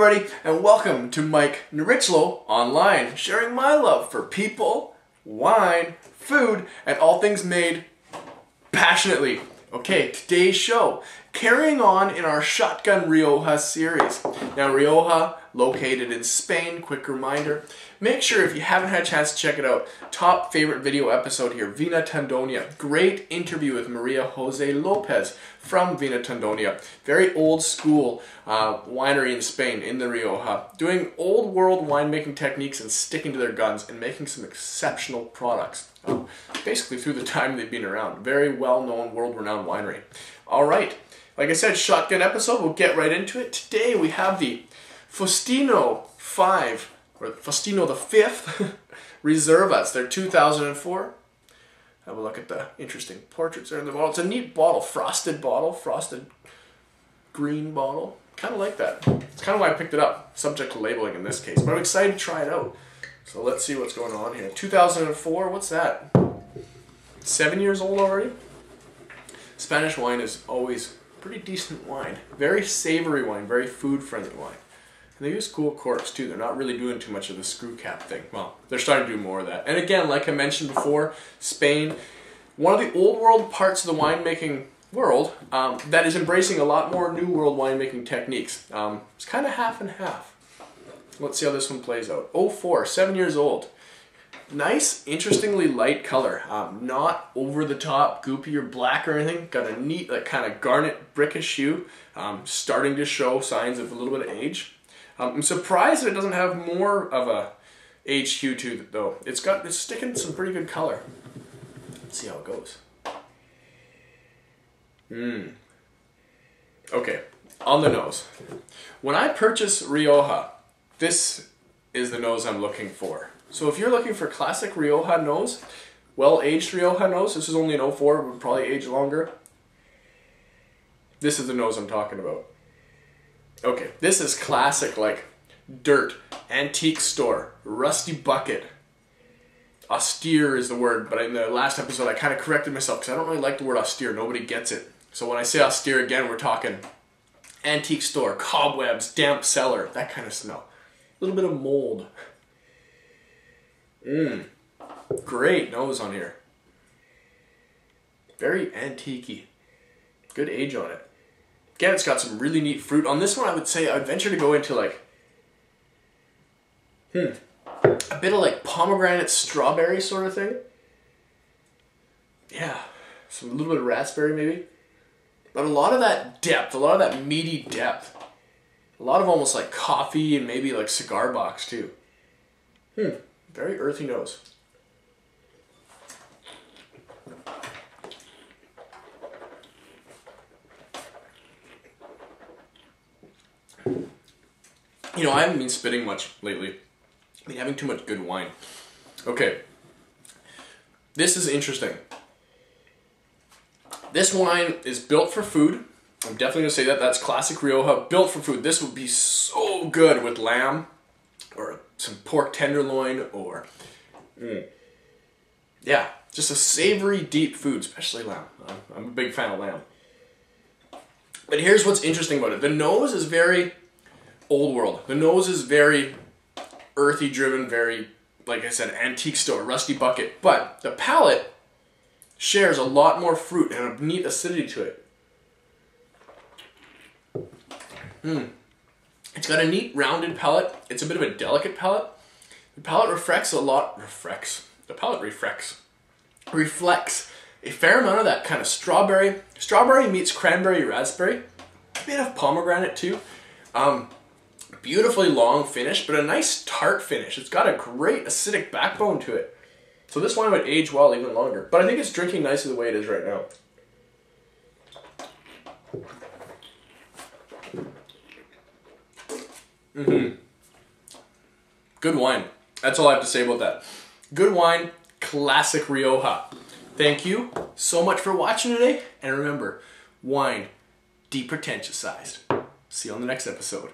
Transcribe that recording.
everybody, and welcome to Mike Nierychlo Online, sharing my love for people, wine, food, and all things made passionately. Okay, today's show, carrying on in our Shotgun Rioja series. Now, Rioja, located in Spain, quick reminder, make sure if you haven't had a chance to check it out, top favorite video episode here, Vina Tandonia. Great interview with Maria Jose Lopez from Vina Tandonia. Very old school winery in Spain, in the Rioja, doing old world winemaking techniques and sticking to their guns and making some exceptional products. Basically through the time they've been around. Very well-known, world-renowned winery. All right, like I said, shotgun episode, we'll get right into it. Today we have the Faustino 5, or Faustino the 5th, Reservas. They're 2004. Have a look at the interesting portraits there in the bottle. It's a neat bottle, frosted green bottle. Kind of like that. It's kind of why I picked it up, subject to labeling in this case. But I'm excited to try it out. So let's see what's going on here. 2004, what's that? 7 years old already? Spanish wine is always pretty decent wine. Very savory wine, very food-friendly wine. And they use cool corks too. They're not really doing too much of the screw cap thing. Well, they're starting to do more of that. And again, like I mentioned before, Spain, one of the old world parts of the winemaking world that is embracing a lot more new world winemaking techniques. It's kind of half and half. Let's see how this one plays out. 04, 7 years old. Nice, interestingly light color. Not over the top, goopy or black or anything. Got a neat, like kind of garnet brickish hue. Starting to show signs of a little bit of age. I'm surprised that it doesn't have more of a aged hue to it though. It's sticking some pretty good color. Let's see how it goes. Okay, on the nose. When I purchase Rioja, this is the nose I'm looking for. So if you're looking for classic Rioja nose, well-aged Rioja nose, this is only an 04, would probably age longer. This is the nose I'm talking about. Okay, this is classic, like dirt, antique store, rusty bucket. Austere is the word, but in the last episode I kind of corrected myself because I don't really like the word austere. Nobody gets it. So when I say austere again, we're talking antique store, cobwebs, damp cellar, that kind of smell. A little bit of mold. Great nose on here. Very antique-y. Good age on it. Again, it's got some really neat fruit. On this one, I would say I'd venture to go into like, a bit of like pomegranate strawberry sort of thing. Yeah, a little bit of raspberry maybe. But a lot of that depth, a lot of that meaty depth. A lot of almost like coffee and maybe like cigar box too. Very earthy nose. You know, I haven't been spitting much lately. I've been having too much good wine. Okay. This is interesting. This wine is built for food. I'm definitely going to say that. That's classic Rioja, built for food. This would be so good with lamb or some pork tenderloin or... yeah, just a savory, deep food, especially lamb. I'm a big fan of lamb. But here's what's interesting about it. The nose is very old world. The nose is very earthy driven, very, like I said, antique store, rusty bucket. But the palate shares a lot more fruit and a neat acidity to it. It's got a neat rounded palate. It's a bit of a delicate palate. The palate reflects a lot. The palate reflects a fair amount of that kind of strawberry. Strawberry meets cranberry, raspberry. A bit of pomegranate too. Beautifully long finish, but a nice tart finish. It's got a great acidic backbone to it. So this wine would age well even longer. But I think it's drinking nicely the way it is right now. Good wine. That's all I have to say about that. Good wine, classic Rioja. Thank you so much for watching today. And remember, wine, depretentiousized. See you on the next episode.